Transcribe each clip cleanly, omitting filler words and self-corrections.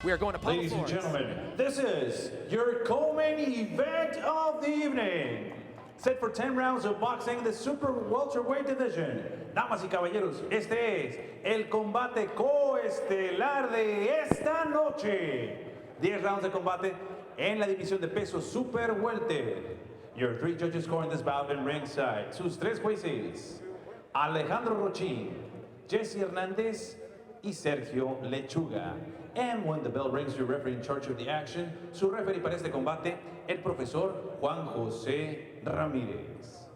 We are going to Pablo Ladies and Flores. gentlemen, this is your co-main event of the evening. Set for 10 rounds of boxing in the super welterweight division. Damas y caballeros, este es el combate coestelar de esta noche. 10 rounds de combate en la división de peso super welter. Your three judges scoring this bout in ringside. Sus tres jueces, Alejandro Rochín, Jesse Hernández y Sergio Lechuga. And when the bell rings, your referee in charge of the action, su referee para este combate, el profesor Juan José Ramírez.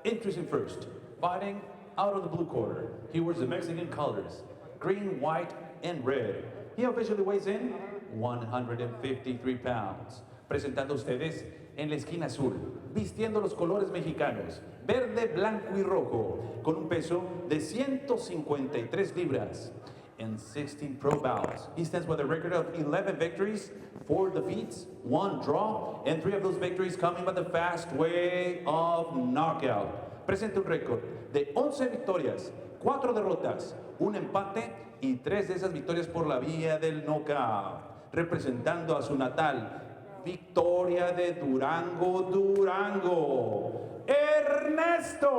Introducing first, fighting out of the blue corner. He wears the Mexican colors, green, white, and red. He officially weighs in 153 pounds. Presentando ustedes en la esquina azul, vistiendo los colores mexicanos, verde, blanco y rojo, con un peso de 153 libras. In 16 pro bouts, he stands with a record of 11 victories, 4 defeats, 1 draw, and 3 of those victories coming by the fast way of knockout. Presenta un récord de 11 victorias, 4 derrotas, 1 empate y 3 de esas victorias por la vía del knockout. Representando a su natal Victoria de Durango, Durango, Ernesto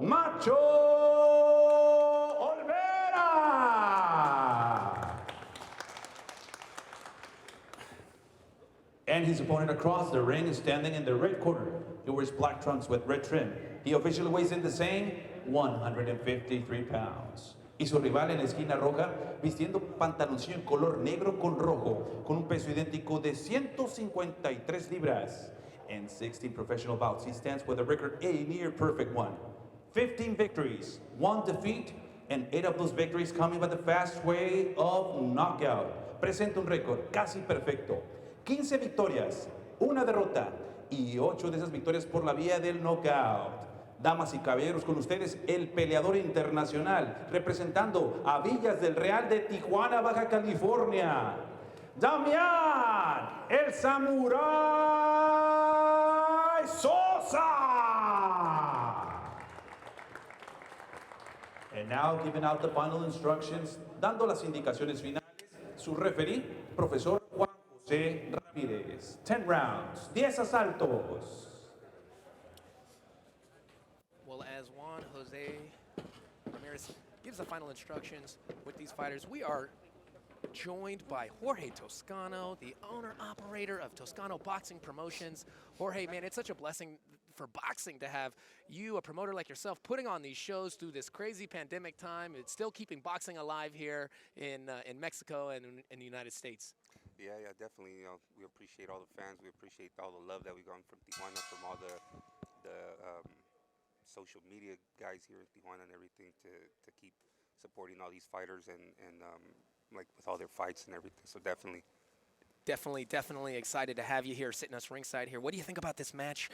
Macho Olvera. And his opponent across the ring is standing in the red corner. He wears black trunks with red trim. He officially weighs in the same 153 pounds. Y su rival en la esquina roja, vistiendo pantaloncillo en color negro con rojo, con un peso idéntico de 153 libras. In 16 professional bouts, he stands with a record a near perfect one. 15 victories, 1 defeat, and 8 of those victories coming by the fast way of knockout. Presenta un récord casi perfecto. 15 victorias, 1 derrota, y 8 de esas victorias por la vía del knockout. Damas y caballeros, con ustedes el peleador internacional, representando a Villas del Real de Tijuana, Baja California, Damian el Samurai Sosa. And now giving out the final instructions, dando las indicaciones finales, su referee, profesor Juan José Ramírez. 10 rounds, 10 asaltos. Well, as Juan Jose Ramirez gives the final instructions with these fighters, we are joined by Jorge Toscano, the owner-operator of Toscano Boxing Promotions. Jorge, man, it's such a blessing for boxing to have you, a promoter like yourself, putting on these shows through this crazy pandemic time. It's still keeping boxing alive here in Mexico and in the United States. Yeah, definitely. You know, we appreciate all the fans. We appreciate all the love that we got from Tijuana, from all the social media guys here in Tijuana and everything to keep supporting all these fighters and like with all their fights and everything. So definitely excited to have you here sitting us ringside here. What do you think about this match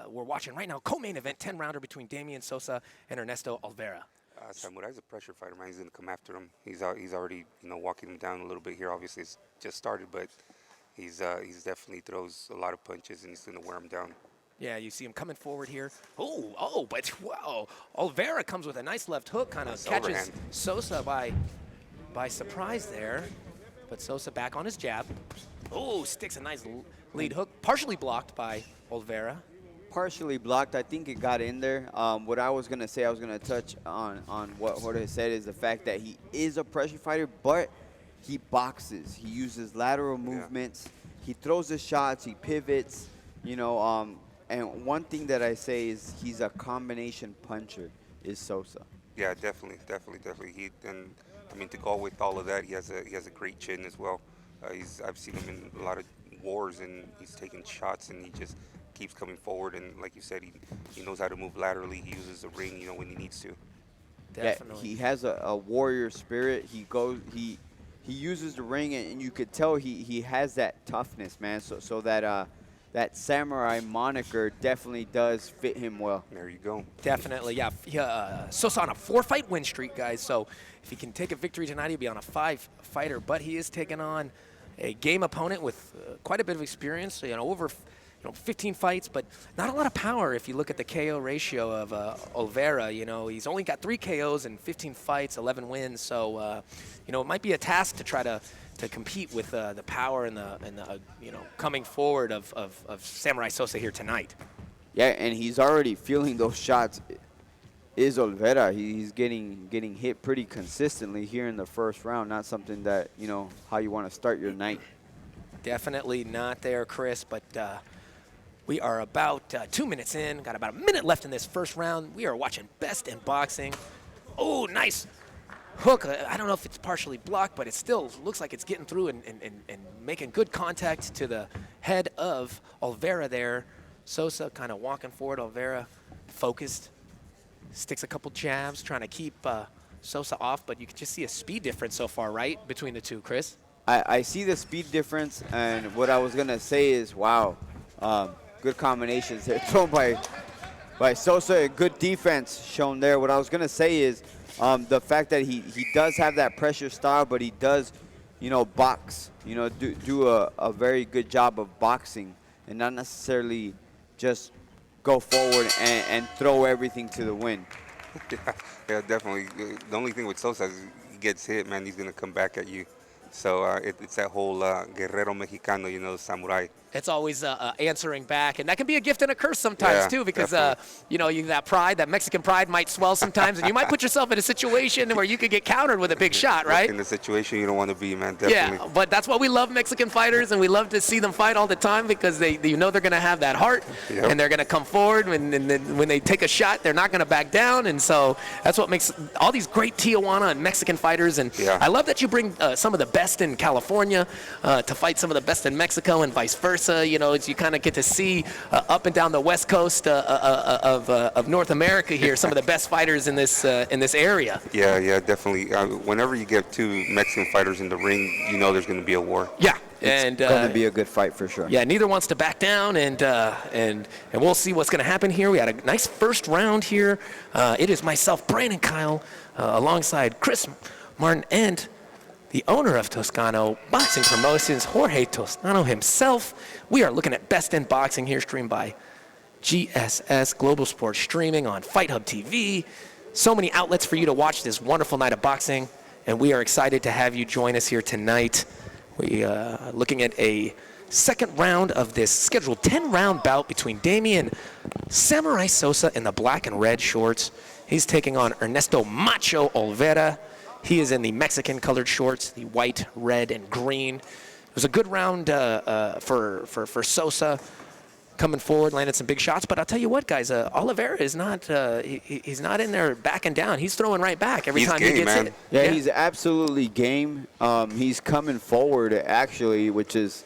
we're watching right now? Co-main event, 10-rounder between Damian Sosa and Ernesto Olvera. Samurai's a pressure fighter, man. He's going to come after him. He's already, walking him down a little bit here. Obviously, it's just started, but he's definitely throws a lot of punches and he's going to wear him down. Yeah, you see him coming forward here. But wow, Olvera comes with a nice left hook, kind of catches overhand. Sosa by surprise there. But Sosa back on his jab. Sticks a nice lead hook, partially blocked by Olvera. Partially blocked. I think it got in there. What I was going to say, I was going to touch on what Jorge said, is the fact that he is a pressure fighter, but he boxes. He uses lateral movements. He throws the shots. He pivots, And one thing that I say is he's a combination puncher, is Sosa. Yeah, definitely. To go with all of that, he has a great chin as well. I've seen him in a lot of wars, and he's taking shots, and he just keeps coming forward. And like you said, he knows how to move laterally. He uses the ring, when he needs to. Definitely. Yeah, he has a warrior spirit. He uses the ring, and you could tell he has that toughness, man. So that samurai moniker definitely does fit him well. There you go. Definitely, yeah. Sosa on a 4-fight win streak, guys. So if he can take a victory tonight, he'll be on a 5-fighter. But he is taking on a game opponent with quite a bit of experience. Over 15 fights, but not a lot of power. If you look at the KO ratio of Olvera, he's only got 3 KOs in 15 fights, 11 wins. So it might be a task to try to to compete with the power and the you know, coming forward of Samurai Sosa here tonight. Yeah, and he's already feeling those shots. Is Olvera. He's getting hit pretty consistently here in the first round. Not something that, you know, how you want to start your night. Definitely not there, Chris, but we are about 2 minutes in. Got about a minute left in this first round. We are watching Best in Boxing. Oh, nice hook. I don't know if it's partially blocked, but it still looks like it's getting through and making good contact to the head of Olvera there. Sosa kind of walking forward. Olvera focused. Sticks a couple jabs, trying to keep Sosa off, but you can just see a speed difference so far, right, between the two, Chris? I see the speed difference, and what I was going to say is, wow, good combinations there thrown by Sosa. Good defense shown there. What I was going to say is the fact that he does have that pressure style, but he does, you know, box, you know, do a very good job of boxing and not necessarily just go forward and throw everything to the wind. Yeah, definitely. The only thing with Sosa is he gets hit, man, he's going to come back at you. So it's that whole Guerrero Mexicano, you know, samurai. It's always answering back, and that can be a gift and a curse sometimes, too, because, you know, that pride, that Mexican pride might swell sometimes, and you might put yourself in a situation where you could get countered with a big shot, right? In the situation you don't want to be, man, definitely. Yeah, but that's why we love Mexican fighters, and we love to see them fight all the time because you know they're going to have that heart, and they're going to come forward, and then when they take a shot, they're not going to back down, and so that's what makes all these great Tijuana and Mexican fighters, and I love that you bring some of the best in California to fight some of the best in Mexico and vice versa. You know, you kind of get to see up and down the west coast of North America here some of the best fighters in this area. Yeah, definitely. Whenever you get two Mexican fighters in the ring, you know there's going to be a war. Yeah. It's going to be a good fight for sure. Yeah, neither wants to back down, and we'll see what's going to happen here. We had a nice first round here. It is myself, Brandon Kyle, alongside Chris Martin and the owner of Toscano Boxing Promotions, Jorge Toscano himself. We are looking at Best in Boxing here, streamed by GSS Global Sports Streaming on Fight Hub TV. So many outlets for you to watch this wonderful night of boxing, and we are excited to have you join us here tonight. We are looking at a second round of this scheduled 10-round bout between Damian Samurai Sosa in the black and red shorts. He's taking on Ernesto Macho Olvera. He is in the Mexican-colored shorts, the white, red, and green. It was a good round for Sosa coming forward, landed some big shots. But I'll tell you what, guys, Olvera is not he's not in there backing down. He's throwing right back every time he gets hit. Yeah, he's absolutely game. He's coming forward, actually, which is,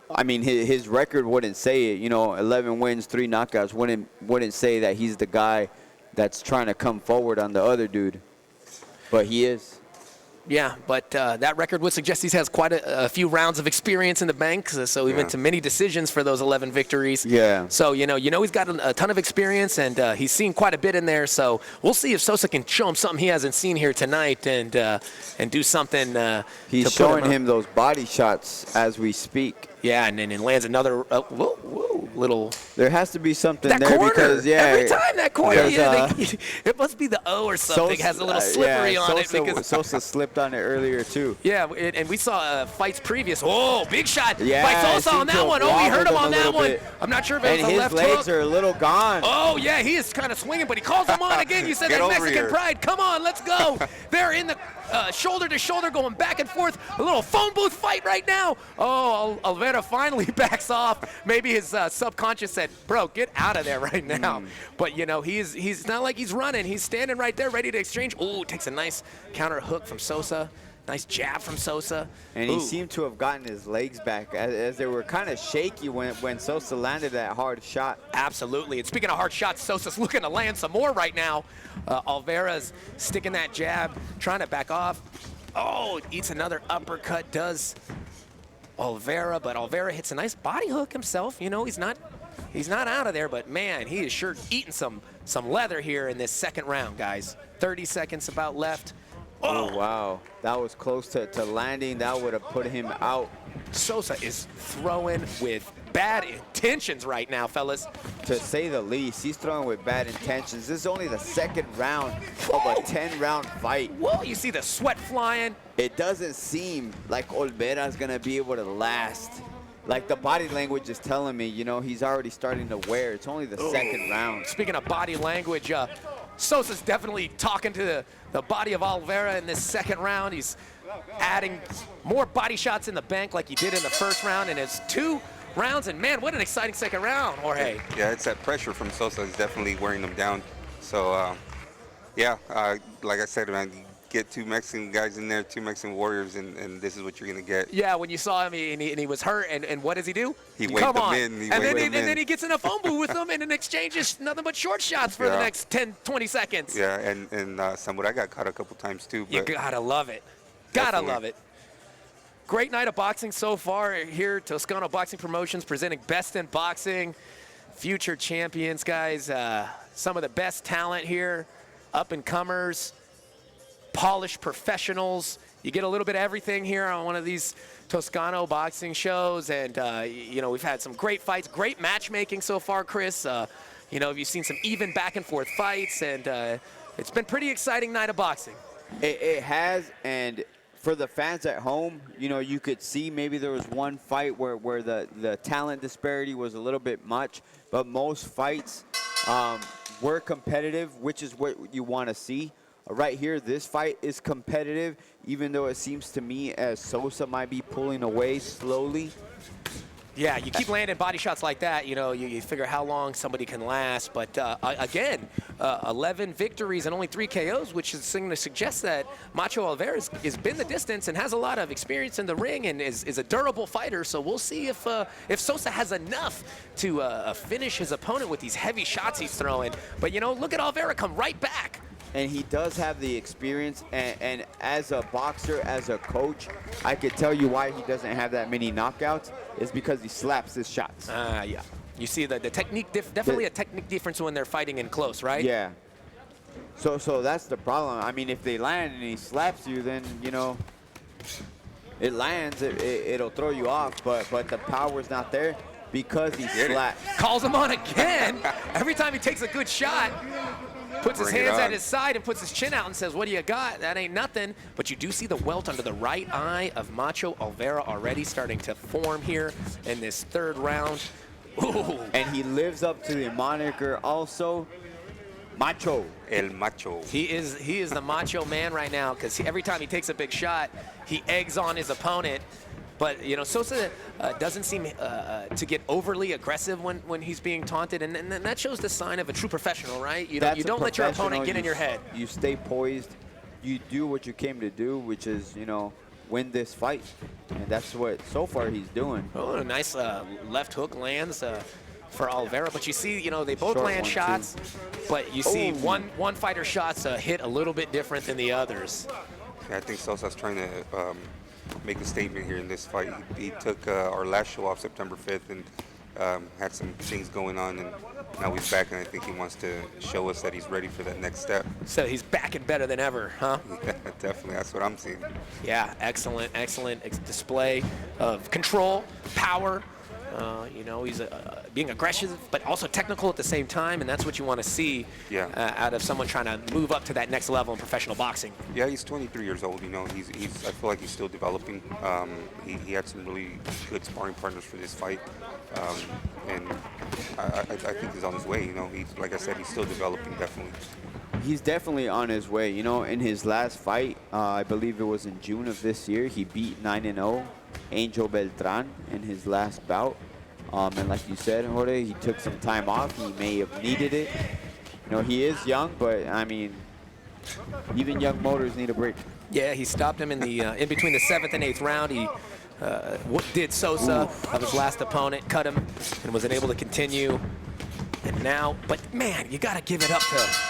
I mean, his record wouldn't say it. You know, 11 wins, 3 knockouts wouldn't say that he's the guy that's trying to come forward on the other dude. But he is. Yeah, but that record would suggest he has quite a few rounds of experience in the bank. So he went to many decisions for those 11 victories. Yeah. So, you know he's got a ton of experience, and he's seen quite a bit in there. So we'll see if Sosa can show him something he hasn't seen here tonight and do something. He's showing him those body shots as we speak. Yeah, and then lands another little. There has to be something that there corner, because every time that corner, it must be the O or something. Sosa, has a little slippery on it because Sosa slipped on it earlier too. Yeah, and we saw fights previous. Oh, big shot by I Sosa on that one. Oh, we heard him on that one. I'm not sure if it was a left hook. And his legs are a little gone. Oh yeah, he is kind of swinging, but he calls him on again. You said that Mexican pride. Come on, let's go. They're in the shoulder to shoulder, going back and forth. A little phone booth fight right now. Oh, Olvera finally backs off. Maybe his subconscious said, "Bro, get out of there right now." But you know, he's not like he's running. He's standing right there, ready to exchange. Oh, takes a nice counter hook from Sosa. Nice jab from Sosa. And he seemed to have gotten his legs back as they were kind of shaky when Sosa landed that hard shot. Absolutely. And speaking of hard shots, Sosa's looking to land some more right now. Olvera's sticking that jab, trying to back off. Oh, eats another uppercut, does Olvera, but Olvera hits a nice body hook himself. You know, he's not out of there, but man, he is sure eating some leather here in this second round, guys. 30 seconds about left. Oh, wow. That was close to landing. That would have put him out. Sosa is throwing with bad intentions right now, fellas. To say the least, he's throwing with bad intentions. This is only the second round of a 10-round fight. Whoa, you see the sweat flying. It doesn't seem like Olvera's gonna be able to last. Like the body language is telling me, you know, he's already starting to wear. It's only the second round. Speaking of body language, Sosa's definitely talking to the body of Olvera in this second round. He's adding more body shots in the bank like he did in the first round, and it's 2 rounds, and man, what an exciting second round, Jorge. Yeah, it's that pressure from Sosa is definitely wearing them down. So, yeah, like I said, man, you get 2 Mexican guys in there, 2 Mexican warriors, and this is what you're going to get. Yeah, when you saw him, and he was hurt, and what does he do? He waved them in. And then he gets in a phone booth with them and then exchanges nothing but short shots for the next 10, 20 seconds. Yeah, and Samurai got caught a couple times too. You gotta love it. Gotta love it. Great night of boxing so far here. Toscano Boxing Promotions presenting Best in Boxing. Future champions, guys. Some of the best talent here. Up-and-comers. Polished professionals. You get a little bit of everything here on one of these Toscano boxing shows. And, you know, we've had some great fights. Great matchmaking so far, Chris. You know, you've seen some even back-and-forth fights. And it's been pretty exciting night of boxing. It has, and for the fans at home, you know, you could see maybe there was one fight where the talent disparity was a little bit much, but most fights were competitive, which is what you want to see. Right here, this fight is competitive, even though it seems to me as Sosa might be pulling away slowly. Yeah, you keep landing body shots like that, you know, you figure how long somebody can last. But again, 11 victories and only 3 KOs, which is going to suggest that Macho Olvera has been the distance and has a lot of experience in the ring and is a durable fighter. So we'll see if Sosa has enough to finish his opponent with these heavy shots he's throwing. But, you know, look at Olvera come right back. And he does have the experience, and as a boxer, as a coach, I could tell you why he doesn't have that many knockouts. It's because he slaps his shots. Yeah. You see the technique, definitely a technique difference when they're fighting in close, right? Yeah. So that's the problem. I mean, if they land and he slaps you, then, you know, it lands, it'll throw you off, but the power's not there because he slaps. Calls him on again. Every time he takes a good shot, puts his hands at his side and puts his chin out and says, what do you got? That ain't nothing. But you do see the welt under the right eye of Macho Olvera already starting to form here in this third round. Ooh. And he lives up to the moniker also, Macho. El Macho. He is the Macho Man right now, because every time he takes a big shot, he eggs on his opponent. But, you know, Sosa doesn't seem to get overly aggressive when he's being taunted, and that shows the sign of a true professional, right? You don't let your opponent get in your head. You stay poised. You do what you came to do, which is, you know, win this fight. And that's what, so far, he's doing. Oh, a nice left hook lands for Olvera. But you see, you know, they both Short land one, shots, but you see one fighter shots hit a little bit different than the others. Yeah, I think Sosa's trying to make a statement here in this fight. He took our last show off September 5th and had some things going on, and now he's back, and I think he wants to show us that he's ready for that next step. So he's back and better than ever, huh? Yeah, definitely. That's what I'm seeing. Yeah, excellent display of control, power. You know, he's being aggressive, but also technical at the same time, and that's what you want to see out of someone trying to move up to that next level in professional boxing. Yeah, he's 23 years old. You know, I feel like he's still developing. He had some really good sparring partners for this fight, and I think he's on his way. You know, like I said, he's still developing, definitely. He's definitely on his way. You know, in his last fight, I believe it was in June of this year, he beat 9-0 Angel Beltran in his last bout. And like you said, Jorge, he took some time off. He may have needed it. You know, he is young, but I mean, even young motors need a break. Yeah, he stopped him in the in between the 7th and 8th round. He did Sosa of his last opponent, cut him, and was unable to continue. And now, but man, you got to give it up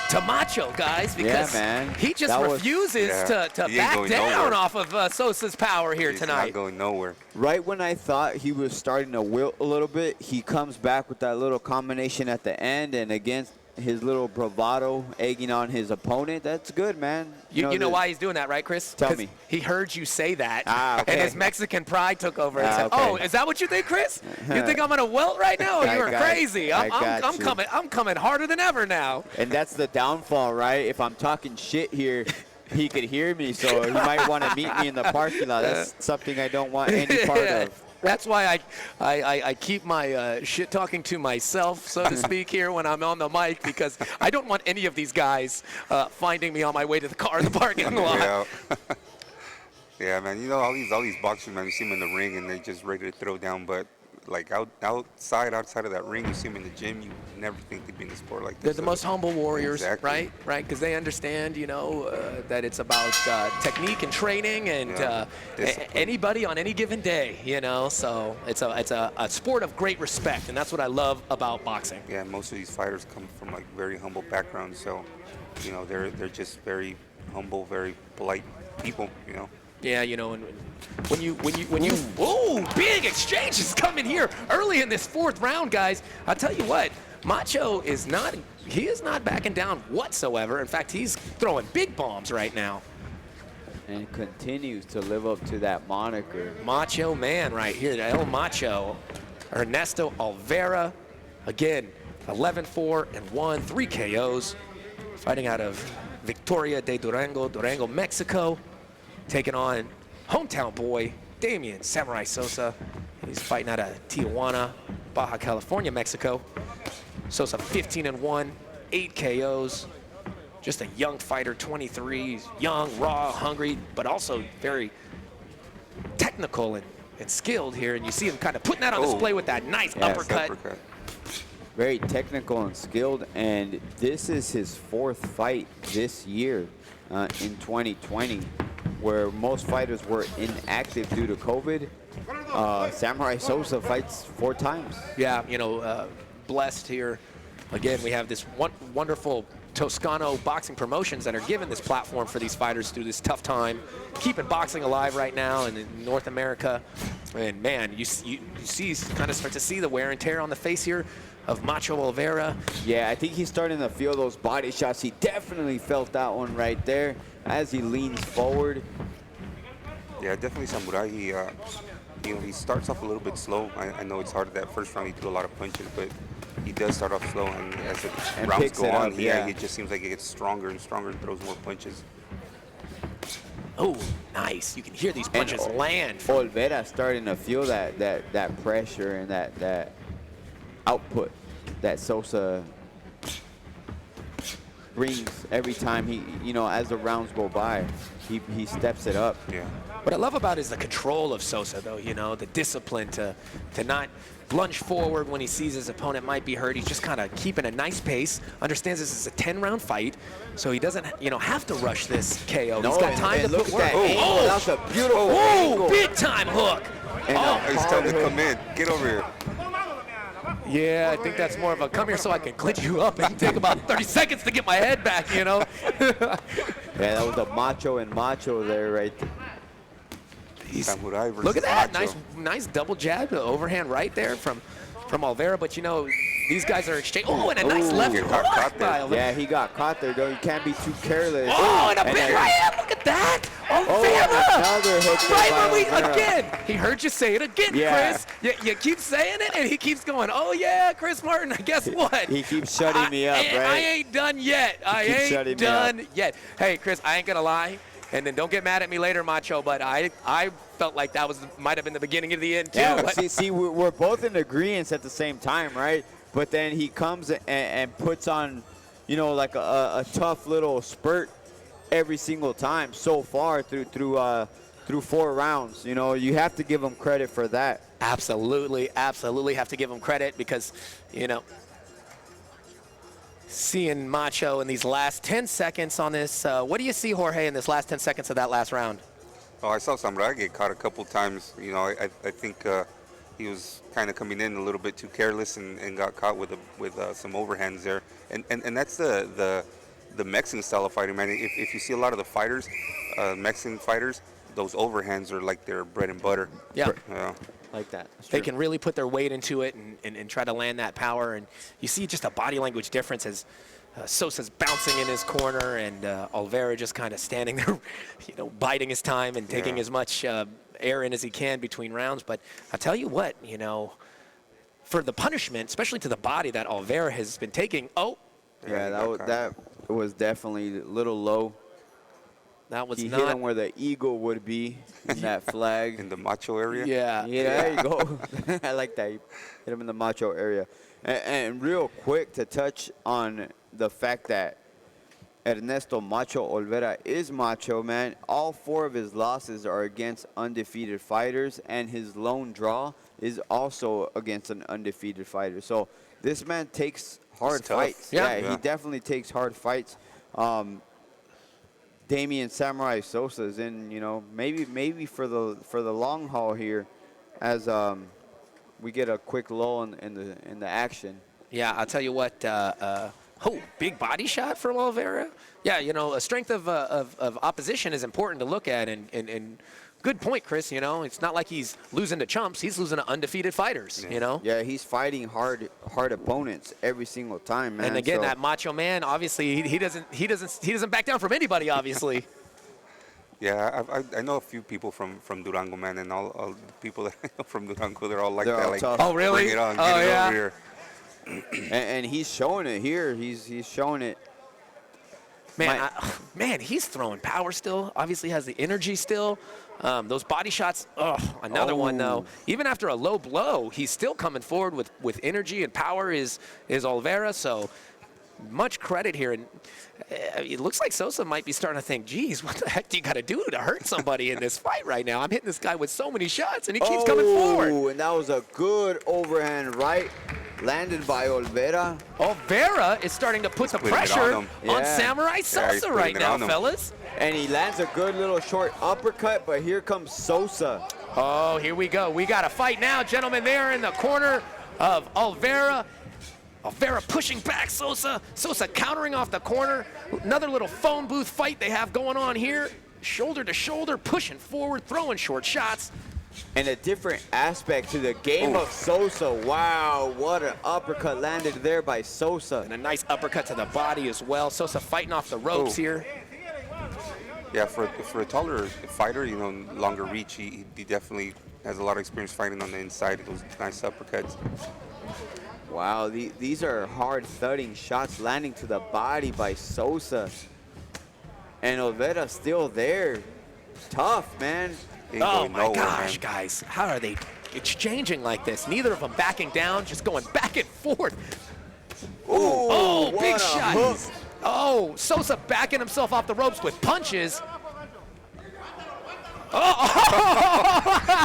to Macho, guys, because he just refuses to back down off of Sosa's power here tonight. He's not going nowhere. Right when I thought he was starting to wilt a little bit, he comes back with that little combination at the end, and again, his little bravado, egging on his opponent. That's good, man. You know why he's doing that, right, Chris? Tell 'Cause me. He heard you say that, okay. and his Mexican pride took over and Ah, said, okay. "Oh, is that what you think, Chris? You think I'm gonna wilt right now? I You're got- crazy. I got I'm you. coming. I'm coming harder than ever now." And that's the downfall, right? If I'm talking shit here, he could hear me, so he might want to meet me in the parking lot. That's something I don't want any part of. That's why I keep my shit talking to myself, so to speak, here when I'm on the mic, because I don't want any of these guys finding me on my way to the car in the parking lot. Yeah. Yeah, man. You know, all these boxers, man, you see them in the ring and they're just ready to throw down. But like outside of that ring, you see them in the gym. You never think they'd be in a sport like this. They're the most humble warriors, Exactly. right? Right, because they understand, that it's about technique and training, and Yeah. Discipline. anybody on any given day, So it's a sport of great respect, and that's what I love about boxing. Yeah, most of these fighters come from like very humble backgrounds, so they're just very humble, very polite people. Yeah, and when you ooh, big exchanges coming here early in this fourth round, guys. I'll tell you what, Macho is not backing down whatsoever. In fact, he's throwing big bombs right now. And continues to live up to that moniker. Macho Man right here, El Macho. Ernesto Olvera, again, 11-4-1, 3 KOs, fighting out of Victoria de Durango, Mexico, taking on hometown boy, Damian Samurai Sosa. He's fighting out of Tijuana, Baja California, Mexico. Sosa 15-1, 8 KOs. Just a young fighter, 23. He's young, raw, hungry, but also very technical and skilled here. And you see him kind of putting that on display with that nice uppercut. Very technical and skilled, and this is his 4th fight this year in 2020, where most fighters were inactive due to COVID. Samurai Sosa fights 4 times. Yeah, blessed here. Again, we have this wonderful Toscano Boxing Promotions that are giving this platform for these fighters through this tough time, keeping boxing alive right now in North America. And man, you kind of start to see the wear and tear on the face here of Macho Olvera. Yeah, I think he's starting to feel those body shots. He definitely felt that one right there as he leans forward. Yeah, definitely Samurai. He starts off a little bit slow. I know it's hard that first round. He threw a lot of punches, but he does start off slow, and as the rounds go on, it just seems like he gets stronger and stronger and throws more punches. Oh, nice. You can hear these punches land. Olvera starting to feel that pressure and that output that Sosa brings every time he, as the rounds go by, he steps it up. Yeah. What I love about is the control of Sosa, though, the discipline to not lunge forward when he sees his opponent might be hurt. He's just kind of keeping a nice pace, understands this is a 10-round fight, so he doesn't, have to rush this KO. He's got time to put work. Oh, that's a beautiful angle. Big-time hook. And He's telling him to come in. Get over here. Yeah, I think that's more of a come here so I can glitch you up and take about 30 seconds to get my head back, Yeah, that was the macho and macho there, right there. Samurai versus Look at that, Macho. nice double jab, overhand right there from Olvera. But these guys are exchanging. Oh, and a nice left He got hook caught there. by Olvera. Yeah, he got caught there, though. You can't be too careless. Oh, and a big right hand. Look at that. Olvera. Another hook there Right by when Olvera. again, he heard you say it again, Yeah. Chris. You keep saying it, and he keeps going, oh, yeah, Chris Martin, guess what? He keeps shutting me up, right? I ain't done yet. I keeps ain't shutting me up. done yet. Hey, Chris, I ain't going to lie. And then don't get mad at me later, Macho, but I felt like that might have been the beginning of the end, too. Yeah, But- see, we're both in agreement at the same time, right? But then he comes and puts on, like a tough little spurt every single time so far through 4 rounds. You have to give him credit for that. Absolutely have to give him credit because, seeing Macho in these last 10 seconds on this, what do you see, Jorge, in this last 10 seconds of that last round? Oh, I saw Samurai get caught a couple times. I think he was kind of coming in a little bit too careless and got caught with some overhands there. And that's the Mexican style of fighting, man. If you see a lot of the fighters, Mexican fighters, those overhands are like their bread and butter. Yeah. like that. That's They true. can really put their weight into it and try to land that power. And you see just a body language difference as Sosa's bouncing in his corner and Olvera just kind of standing there, biding his time and taking as much air in as he can between rounds. But I tell you what, for the punishment, especially to the body that Olvera has been taking, Yeah, that was definitely a little low. that was He not. hit him where the eagle would be in that flag. In the macho area. Yeah. Yeah, there you go. I like that. You hit him in the macho area. And real quick to touch on the fact that Ernesto Macho Olvera is macho, man. All 4 of his losses are against undefeated fighters, and his lone draw is also against an undefeated fighter. So this man takes hard tough. fights. Yeah. He definitely takes hard fights. Damian Samurai Sosa is in, maybe for the long haul here, as we get a quick lull in the action. Yeah, I'll tell you what. Big body shot from Olvera. Yeah, a strength of opposition is important to look at, and good point, Chris. It's not like he's losing to chumps; he's losing to undefeated fighters. Yeah, he's fighting hard opponents every single time, man. And again, So- that macho man, obviously, he doesn't back down from anybody, obviously. Yeah, I know a few people from Durango, man, and all the people that I know from Durango, they're all like They're that. all Like, tough. Oh, really? Bring it on, Oh, get it yeah? over here. and he's showing it here. He's showing it. Man, he's throwing power still. Obviously, has the energy still. Those body shots. Another one though. Even after a low blow, he's still coming forward with energy and power. Is Olvera. So much credit here. And it looks like Sosa might be starting to think, geez, what the heck do you got to do to hurt somebody in this fight right now? I'm hitting this guy with so many shots, and he keeps coming forward. And that was a good overhand right landed by Olvera. Olvera is starting to put the putting it pressure on on, him. Yeah. Samurai he's Sosa putting right it now, on him. fellas. And he lands a good little short uppercut, but here comes Sosa. Oh, here we go. We got a fight now, gentlemen, there in the corner of Olvera. Olvera pushing back Sosa. Sosa countering off the corner. Another little phone booth fight they have going on here. Shoulder to shoulder, pushing forward, throwing short shots. And a different aspect to the game of Sosa. Wow, what an uppercut landed there by Sosa. And a nice uppercut to the body as well. Sosa fighting off the ropes here. Yeah, for a taller fighter, longer reach, he definitely has a lot of experience fighting on the inside. Those nice uppercuts. Wow, these are hard thudding shots landing to the body by Sosa. And Olvera still there. Tough, man. Ain't Oh going my nowhere, gosh, man. guys. How are they exchanging like this? Neither of them backing down, just going back and forth. Oh, what big a shot. hook. Oh, Sosa backing himself off the ropes with punches.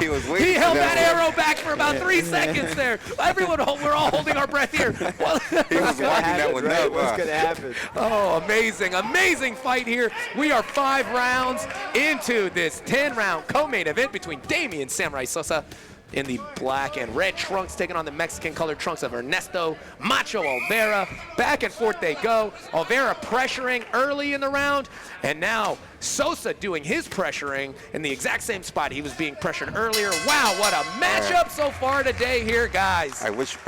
He was waiting He for held that that one. arrow back for about 3 seconds there. We're all holding our breath here. Well, He was walking that one Right? up. What's huh? going to happen? oh, amazing fight here. We are 5 rounds into this 10-round co-main event between Damian Samurai Sosa in the black and red trunks, taking on the Mexican-colored trunks of Ernesto Macho Olvera. Back and forth they go. Olvera pressuring early in the round, and now Sosa doing his pressuring in the exact same spot he was being pressured earlier. Wow, what a matchup so far today here, guys. I wish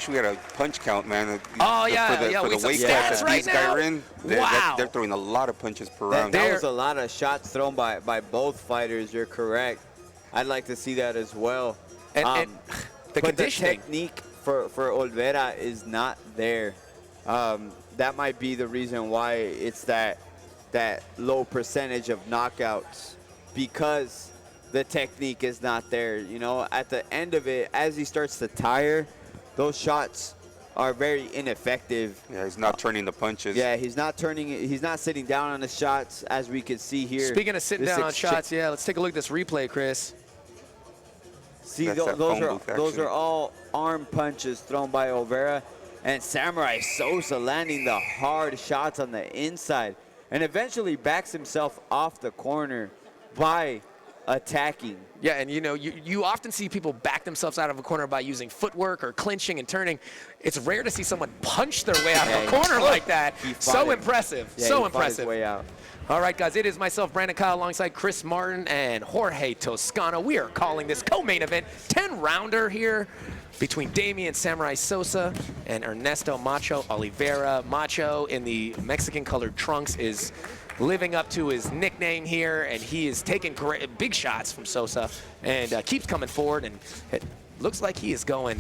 we had a punch count, man. Oh, yeah, For the, yeah, for we the some weight stats class that right these guys now. are in, Wow. they're throwing a lot of punches per That, round. that was a lot of shots thrown by both fighters. You're correct. I'd like to see that as well. And the but conditioning. the technique for Olvera is not there. That might be the reason why it's that low percentage of knockouts, because the technique is not there. At the end of it, as he starts to tire, those shots are very ineffective. Yeah, he's not turning the punches. Yeah, he's not sitting down on the shots, as we can see here. Speaking of sitting This down on shots, yeah, let's take a look at this replay, Chris. See, That's that those phone are booth those action. are all arm punches thrown by Olvera, and Samurai Sosa landing the hard shots on the inside, and eventually backs himself off the corner by attacking. Yeah, and you often see people back themselves out of a corner by using footwork or clinching and turning. It's rare to see someone punch their way out of a corner like that. So impressive. Yeah, so he fought his impressive. way out. All right, guys, it is myself, Brandon Kyle, alongside Chris Martin and Jorge Toscano. We are calling this co-main event 10-rounder here between Damian Samurai Sosa and Ernesto Macho Olvera. Macho in the Mexican-colored trunks is living up to his nickname here, and he is taking big shots from Sosa and keeps coming forward, and it looks like he is going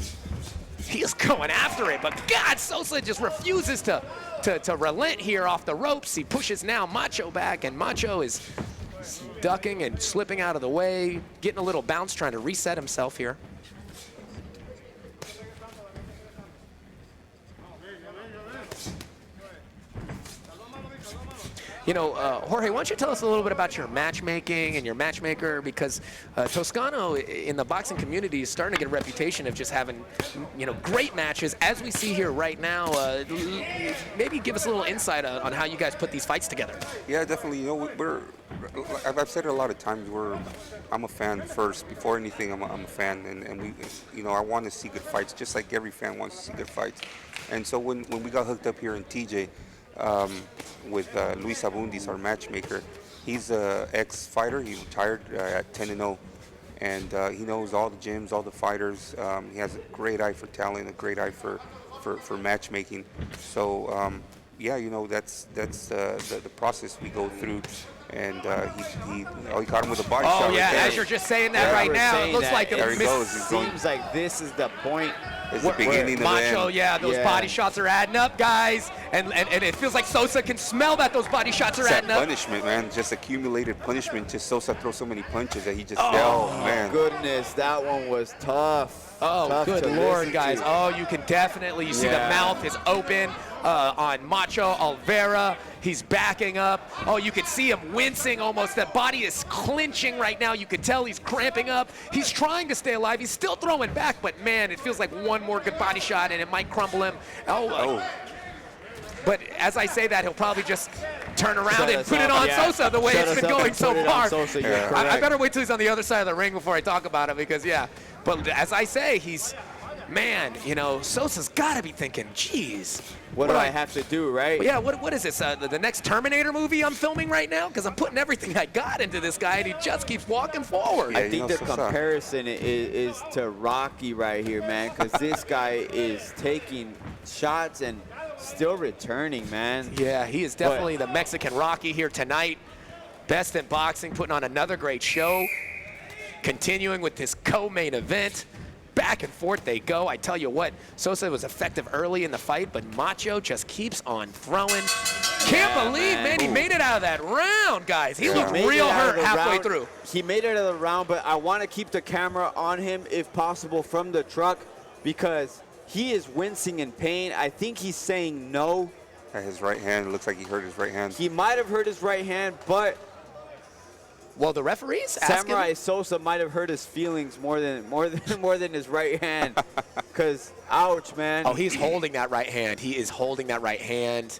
after it, but God, Sosa just refuses to relent here off the ropes. He pushes now Macho back, and Macho is ducking and slipping out of the way, getting a little bounce, trying to reset himself here. Jorge, why don't you tell us a little bit about your matchmaking and your matchmaker, because Toscano in the boxing community is starting to get a reputation of just having, great matches, as we see here right now. Maybe give us a little insight on how you guys put these fights together. Yeah, definitely. I've said it a lot of times. I'm a fan first. Before anything, I'm a fan, and we, I want to see good fights, just like every fan wants to see good fights. And so when we got hooked up here in TJ, with Luis Abundis, our matchmaker. He's an ex-fighter. He retired at 10-0, and he knows all the gyms, all the fighters. He has a great eye for talent, a great eye for matchmaking. So that's the process we go through. And he caught him with a body shot. Oh yeah, right as you're just saying that right now, it looks like there he goes. Seems like this is the point. It's the beginning of the Macho, end. those body shots are adding up, guys, and it feels like Sosa can smell that those body shots are adding up. Punishment, man, just accumulated punishment. Just Sosa throws so many punches that he just fell, man. Goodness, that one was tough. Oh, tough good Lord, guys. Oh, you can definitely, you see the mouth is open on Macho Olvera. He's backing up. Oh, you can see him wincing almost. That body is clinching right now. You can tell he's cramping up. He's trying to stay alive. He's still throwing back, but man, it feels like one more good body shot and it might crumble him. But as I say that, he'll probably just turn around and put it on Sosa the way it's been going so far. I better wait till he's on the other side of the ring before I talk about it, because But as I say, Sosa's got to be thinking, geez. What do I have to do, right? Yeah, what is this, the next Terminator movie I'm filming right now? Because I'm putting everything I got into this guy, and he just keeps walking forward. I think the comparison is to Rocky right here, man, because this guy is taking shots and still returning, man. Yeah, he is definitely the Mexican Rocky here tonight. Best in boxing, putting on another great show. Continuing with this co-main event. Back and forth they go. I tell you what, Sosa was effective early in the fight, but Macho just keeps on throwing. Can't believe, man, he made it out of that round, guys. He looked real hurt halfway through. He made it out of the round, but I want to keep the camera on him, if possible, from the truck, because he is wincing in pain. I think he's saying no. At his right hand, it looks like he hurt his right hand. He might have hurt his right hand, but well, the referees asking. Samurai Sosa might have hurt his feelings more than his right hand. Because, ouch, man. Oh, he's holding that right hand. He is holding that right hand.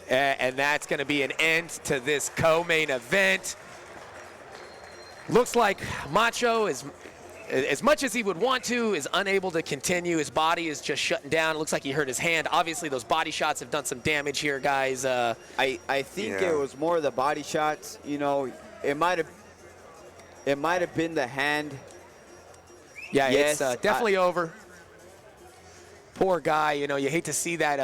And that's going to be an end to this co-main event. Looks like Macho is, as much as he would want to, is unable to continue. His body is just shutting down. It looks like he hurt his hand. Obviously, those body shots have done some damage here, guys. I think it was more the body shots, It might have been the hand. Yeah, yes, it's definitely over. Poor guy, you hate to see that,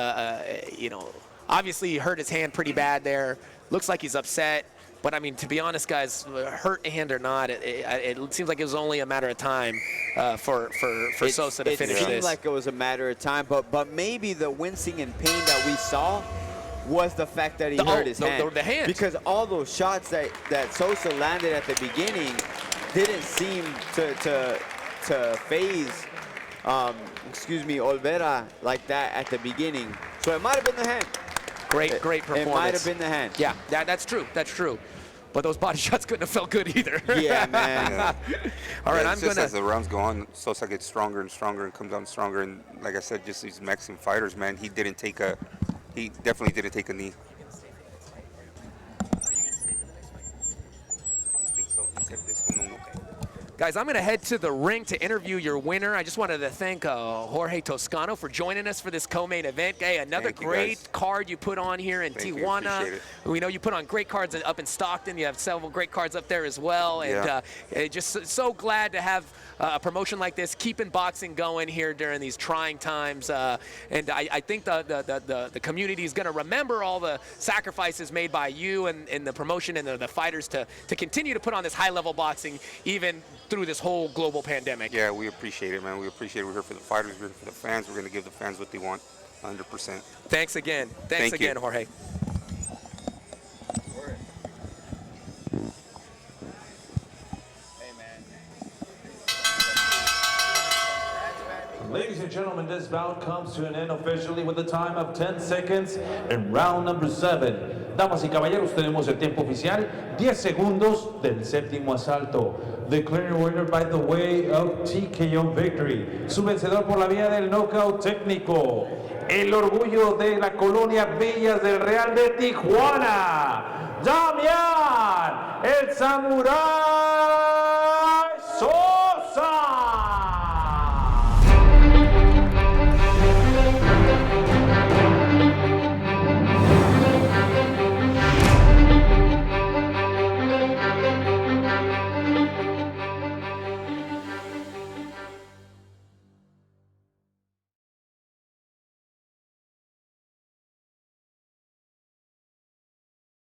obviously he hurt his hand pretty bad there. Looks like he's upset. But, I mean, to be honest, guys, hurt hand or not, it seems like it was only a matter of time for Sosa to finish this. It seemed like it was a matter of time, but maybe the wincing and pain that we saw was the fact that he hurt his hand. The hand. Because all those shots that Sosa landed at the beginning didn't seem to phase, Olvera like that at the beginning. So it might have been the hand. Great performance. It might have been the hand. Yeah, that's true. But those body shots couldn't have felt good either. Yeah, man. All right, as the rounds go on, Sosa gets stronger and stronger and comes on stronger. And like I said, just these Mexican fighters, man, he definitely didn't take a knee. Are you going to stay for the next fight? I think so. He said this one Guys, I'm going to head to the ring to interview your winner. I just wanted to thank Jorge Toscano for joining us for this co-main event. Hey, another great card you put on here in Tijuana. We know you put on great cards up in Stockton. You have several great cards up there as well. And just so glad to have a promotion like this, keeping boxing going here during these trying times. And I think the community is going to remember all the sacrifices made by you and the promotion and the fighters to continue to put on this high-level boxing even through this whole global pandemic. Yeah, we appreciate it, man. We appreciate it. We're here for the fighters. We're here for the fans. We're going to give the fans what they want, 100%. Thanks again. Thanks again, Jorge. Ladies and gentlemen, this bout comes to an end officially with a time of 10 seconds in round number 7. Damas y caballeros, tenemos el tiempo oficial, 10 segundos del séptimo asalto. Declaring winner by the way of TKO victory. Su vencedor por la vía del knockout técnico. El orgullo de la colonia Villas del Real de Tijuana. Damian, el Samurai